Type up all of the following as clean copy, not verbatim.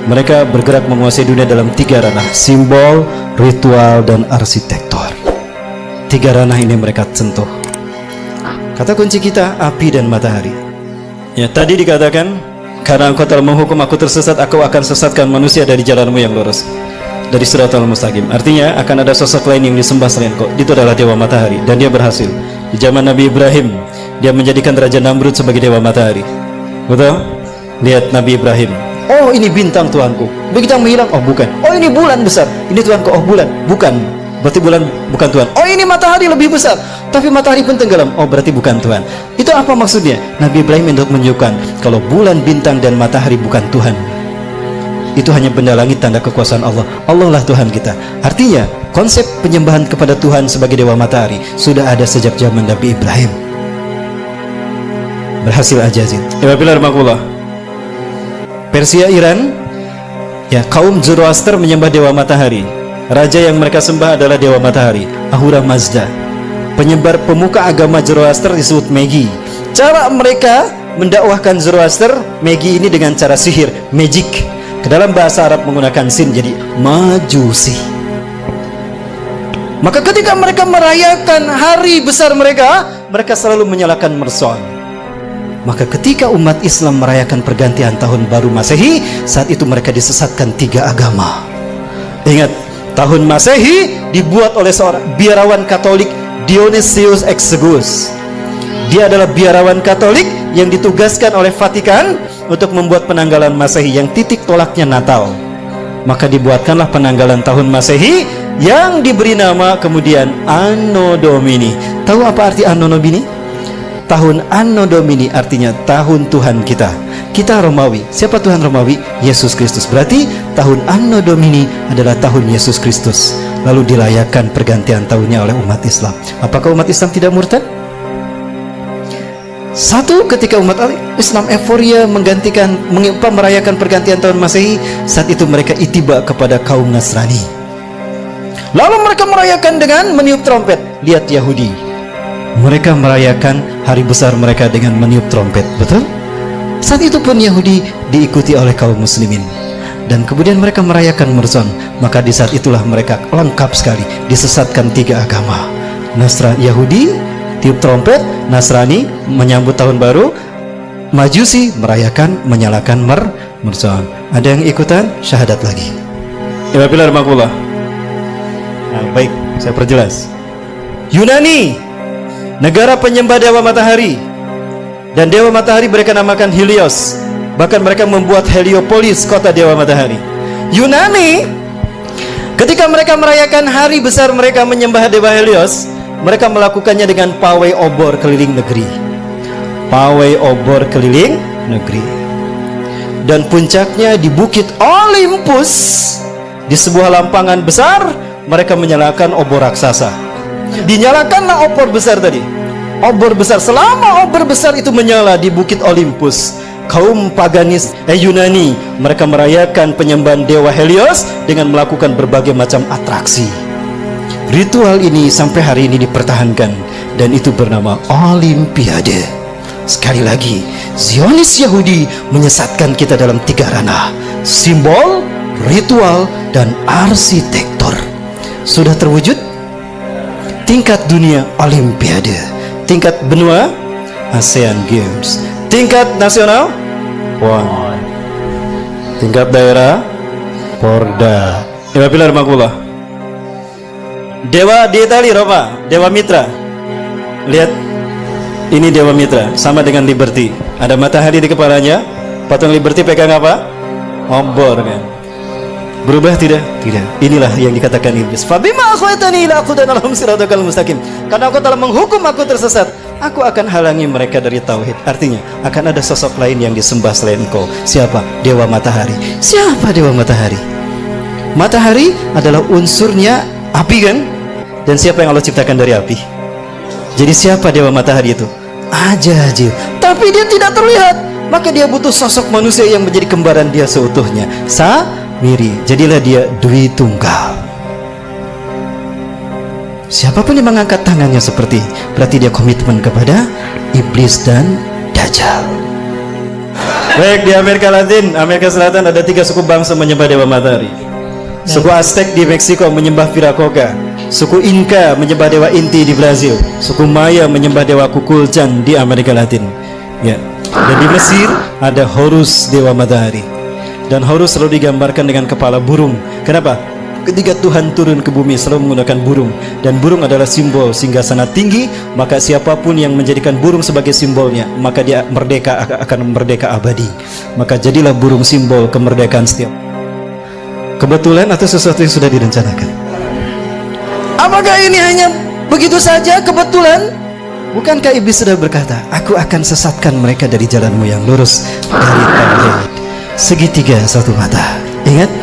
Mereka bergerak menguasai dunia dalam 3 ranah: simbol, ritual, dan arsitektur. 3 ranah ini mereka sentuh. Kata kunci kita, api dan matahari. Ya, tadi dikatakan, karena engkau telah menghukum aku tersesat, aku akan sesatkan manusia dari jalanmu yang lurus, dari siratal mustaqim. Artinya akan ada sosok lain yang disembah selain kau. Itu adalah dewa matahari, dan dia berhasil. Di zaman Nabi Ibrahim, dia menjadikan Raja Namrud sebagai dewa matahari. Betul? Lihat Nabi Ibrahim. Oh, ini bintang Tuhanku. Begitu menghilang, oh bukan. Oh, ini bulan besar. Ini Tuhanku. Oh, bulan. Bukan. Berarti bulan bukan Tuhan. Oh, ini matahari lebih besar. Tapi matahari pun tenggelam. Oh, berarti bukan Tuhan. Itu apa maksudnya? Nabi Ibrahim untuk menunjukkan kalau bulan, bintang, dan matahari bukan Tuhan. Itu hanya benda langit, tanda kekuasaan Allah. Allah lah Tuhan kita. Artinya, konsep penyembahan kepada Tuhan sebagai dewa matahari sudah ada sejak zaman Nabi Ibrahim. Berhasil Ajazin. Apabila rahmatullah, Persia, Iran, ya, kaum Zoroaster menyembah dewa matahari. Raja yang mereka sembah adalah dewa matahari, Ahura Mazda. Penyebar pemuka agama Zoroaster disebut Magi. Cara mereka mendakwahkan Zoroaster, Magi ini dengan cara sihir, magic. Ke dalam bahasa Arab menggunakan sin, jadi majusi. Maka ketika mereka merayakan hari besar mereka, mereka selalu menyalakan mercon. Maka ketika umat Islam merayakan pergantian tahun baru Masehi, saat itu mereka disesatkan 3 agama. Ingat, tahun Masehi dibuat oleh seorang biarawan Katolik, Dionysius Exiguus. Dia adalah biarawan Katolik yang ditugaskan oleh Vatikan untuk membuat penanggalan Masehi yang titik tolaknya Natal. Maka dibuatkanlah penanggalan tahun Masehi yang diberi nama kemudian Anno Domini. Tahu apa arti Anno Domini? Tahun Anno Domini artinya tahun Tuhan kita. Kita Romawi. Siapa Tuhan Romawi? Yesus Kristus. Berarti tahun Anno Domini adalah tahun Yesus Kristus. Lalu dirayakan pergantian tahunnya oleh umat Islam. Apakah umat Islam tidak murtad? Satu, ketika umat Islam euforia merayakan pergantian tahun Masehi, saat itu mereka itiba kepada kaum Nasrani. Lalu mereka merayakan dengan meniup trompet. Lihat Yahudi, mereka merayakan hari besar mereka dengan meniup trompet. Betul? Saat itu pun Yahudi diikuti oleh kaum muslimin. Dan kemudian mereka merayakan mercon. Maka di saat itulah mereka lengkap sekali, disesatkan 3 agama. Yahudi tiup trompet, Nasrani menyambut tahun baru, Majusi merayakan menyalakan mercon. Ada yang ikutan syahadat lagi. Apabila rahmatullah. Nah, baik, saya perjelas. Yunani, negara penyembah dewa matahari, dan dewa matahari mereka namakan Helios. Bahkan mereka membuat Heliopolis, kota dewa matahari. Yunani, ketika mereka merayakan hari besar mereka menyembah dewa Helios, mereka melakukannya dengan pawai obor keliling negeri. Pawai obor keliling negeri. Dan puncaknya di Bukit Olympus, di sebuah lampangan besar, mereka menyalakan obor raksasa. Dinyalakanlah obor besar tadi. Obor besar, selama obor besar itu menyala di Bukit Olympus, kaum paganis Yunani mereka merayakan penyembahan dewa Helios dengan melakukan berbagai macam atraksi. Ritual ini sampai hari ini dipertahankan, dan itu bernama Olimpiade. Sekali lagi, Zionis Yahudi menyesatkan kita dalam 3 ranah: simbol, ritual, dan arsitektur. Sudah terwujud? Tingkat dunia Olimpiade, tingkat benua ASEAN Games, tingkat nasional PON, tingkat daerah Porda. Apabila rahmatullah, dewa di Itali, Roma, dewa Mitra. Lihat, ini dewa Mitra, sama dengan Liberty. Ada matahari di kepalanya. Patung Liberty pegang apa? Obor, kan? Berubah tidak? Tidak. Inilah yang dikatakan iblis. Fabima akhwatani ila aqudan lahum siratal mustaqim. Karena engkau telah menghukum aku tersesat, aku akan halangi mereka dari tauhid. Artinya, akan ada sosok lain yang disembah selain engkau. Siapa? Dewa matahari. Siapa dewa matahari? Matahari adalah unsurnya api, kan? Dan siapa yang Allah ciptakan dari api? Jadi siapa dewa matahari itu? Ajazil. Tapi dia tidak terlihat. Maka dia butuh sosok manusia yang menjadi kembaran dia seutuhnya. Samiri. Jadilah dia Dwi Tunggal. Siapapun yang mengangkat tangannya seperti, berarti dia komitmen kepada iblis dan Dajjal. Baik, di Amerika Latin, Amerika Selatan ada 3 suku bangsa menyembah dewa matahari. Suku Aztec di Meksiko menyembah Viracocha. Suku Inca menyembah dewa Inti di Brazil. Suku Maya menyembah dewa Kukulcan di Amerika Latin. Ya. Dan di Mesir ada Horus, dewa matahari. Dan Horus selalu digambarkan dengan kepala burung. Kenapa? Ketika Tuhan turun ke bumi selalu menggunakan burung, dan burung adalah simbol singgasana tinggi, maka siapapun yang menjadikan burung sebagai simbolnya, maka dia merdeka, akan merdeka abadi. Maka jadilah burung simbol kemerdekaan setiap. Kebetulan atau sesuatu yang sudah direncanakan? Apakah ini hanya begitu saja kebetulan? Bukankah iblis sudah berkata, aku akan sesatkan mereka dari jalanmu yang lurus, dari tauhid, segitiga satu mata. Ingat?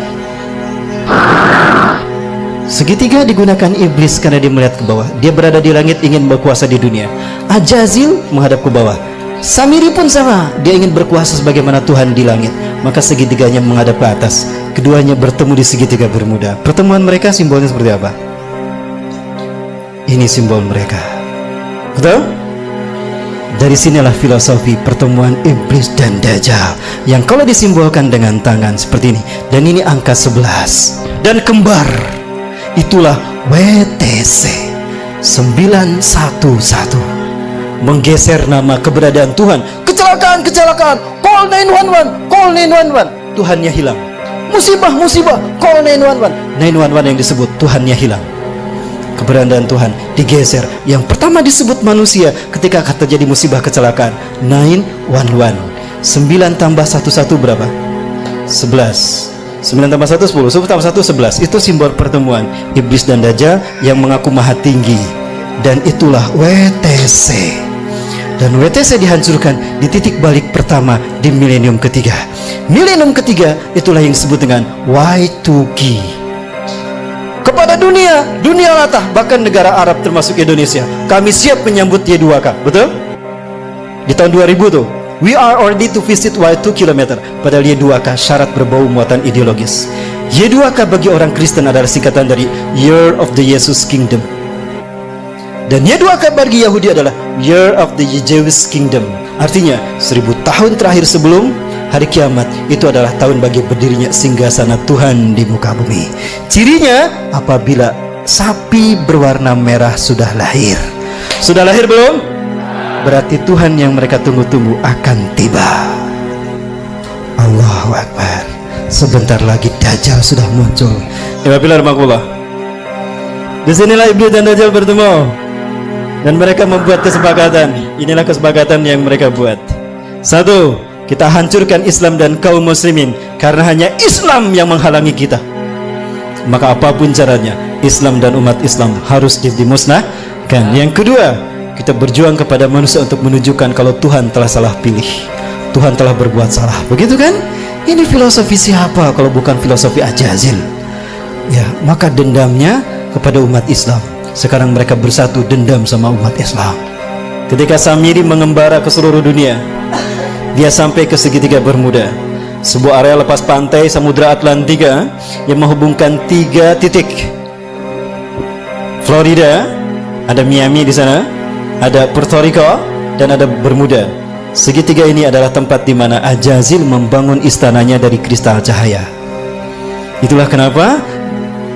Segitiga digunakan iblis karena dia melihat ke bawah. Dia berada di langit ingin berkuasa di dunia. Ajazil menghadap ke bawah. Samiri pun sama, dia ingin berkuasa sebagaimana Tuhan di langit. Maka segitiganya menghadap ke atas. Keduanya bertemu di segitiga Bermuda. Pertemuan mereka simbolnya seperti apa? Ini simbol mereka. Betul? Dari sinilah filosofi pertemuan iblis dan Dajjal, yang kalau disimbolkan dengan tangan seperti ini. Dan ini angka 11. Dan kembar, itulah WTC 911, menggeser nama keberadaan Tuhan. Kecelakaan, kecelakaan, call 911, call 911, Tuhannya hilang. Musibah, musibah, call 911, 911 yang disebut Tuhannya hilang. Keberadaan Tuhan digeser. Yang pertama disebut manusia ketika akan terjadi musibah kecelakaan, 911. 9 tambah 11 berapa? 11. 9 tambah 1 10, 10 tambah 1 11. Itu simbol pertemuan iblis dan Dajjal yang mengaku maha tinggi. Dan itulah WTC. Dan WTC dihancurkan di titik balik pertama di milenium ketiga. Milenium ketiga itulah yang disebut dengan Y2K. Kepada dunia, dunia latah, bahkan negara Arab termasuk Indonesia, kami siap menyambut Y2K. Betul? Di tahun 2000 tuh, we are ready to visit Y2 km. Padahal Y2K syarat berbau muatan ideologis. Y2K bagi orang Kristen adalah singkatan dari Year of the Jesus Kingdom. Dan Y2K bagi Yahudi adalah Year of the Jewish Kingdom. Artinya 1000 tahun terakhir sebelum hari kiamat, itu adalah tahun bagi berdirinya singgasana Tuhan di muka bumi. Cirinya apabila sapi berwarna merah sudah lahir. Sudah lahir belum? Berarti Tuhan yang mereka tunggu-tunggu akan tiba. Allahu Akbar. Sebentar lagi Dajjal sudah muncul. Disinilah iblis dan Dajjal bertemu, dan mereka membuat kesepakatan. Inilah kesepakatan yang mereka buat. 1. Kita hancurkan Islam dan kaum muslimin, karena hanya Islam yang menghalangi kita. Maka apapun caranya, Islam dan umat Islam harus dimusnahkan. Yang kedua, kita berjuang kepada manusia untuk menunjukkan kalau Tuhan telah salah pilih, Tuhan telah berbuat salah. Begitu kan? Ini filosofi siapa kalau bukan filosofi Ajazil? Ya, maka dendamnya kepada umat Islam. Sekarang mereka bersatu dendam sama umat Islam. Ketika Samiri mengembara ke seluruh dunia, dia sampai ke segitiga Bermuda, sebuah area lepas pantai Samudra Atlantika yang menghubungkan 3 titik. Florida, ada Miami di sana, ada Puerto Rico, dan ada Bermuda. Segitiga ini adalah tempat di mana Ajazil membangun istananya dari kristal cahaya. Itulah kenapa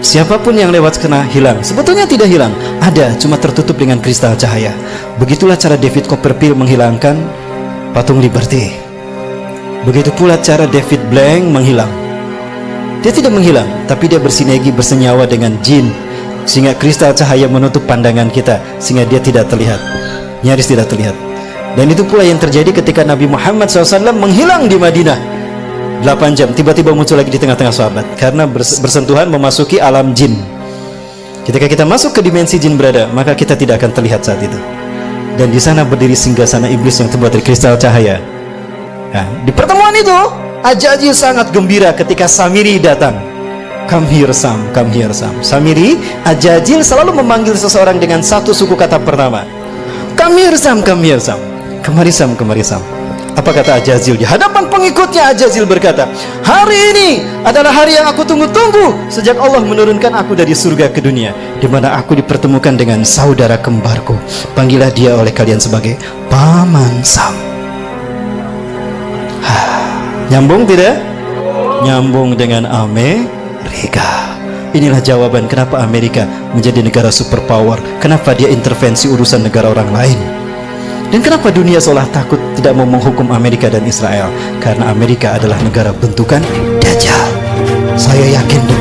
siapapun yang lewat kena hilang. Sebetulnya tidak hilang, ada, cuma tertutup dengan kristal cahaya. Begitulah cara David Copperfield menghilangkan patung Liberty. Begitu pula cara David Blank menghilang. Dia tidak menghilang, tapi dia bersinergi, bersenyawa dengan jin, sehingga kristal cahaya menutup pandangan kita, sehingga dia tidak terlihat, nyaris tidak terlihat. Dan itu pula yang terjadi ketika Nabi Muhammad SAW menghilang di Madinah 8 jam, tiba-tiba muncul lagi di tengah-tengah sahabat, karena bersentuhan memasuki alam jin. Ketika kita masuk ke dimensi jin berada, maka kita tidak akan terlihat saat itu. Dan di sana berdiri singgasana iblis yang terbuat dari kristal cahaya. Nah, di pertemuan itu Ajazil sangat gembira ketika Samiri datang. Come here Sam, come here Sam. Samiri, Ajazil selalu memanggil seseorang dengan satu suku kata pertama. Come here Sam, come here Sam. Kemari Sam, kemari Sam. Apa kata Ajazil? Di hadapan pengikutnya Ajazil berkata, hari ini adalah hari yang aku tunggu-tunggu sejak Allah menurunkan aku dari surga ke dunia, di mana aku dipertemukan dengan saudara kembarku. Panggillah dia oleh kalian sebagai Paman Sam. Nyambung tidak? Nyambung dengan Amerika. Inilah jawaban kenapa Amerika menjadi negara superpower, kenapa dia intervensi urusan negara orang lain. Dan kenapa dunia seolah takut tidak mau menghukum Amerika dan Israel? Karena Amerika adalah negara bentukan Dajjal. Saya yakin dengan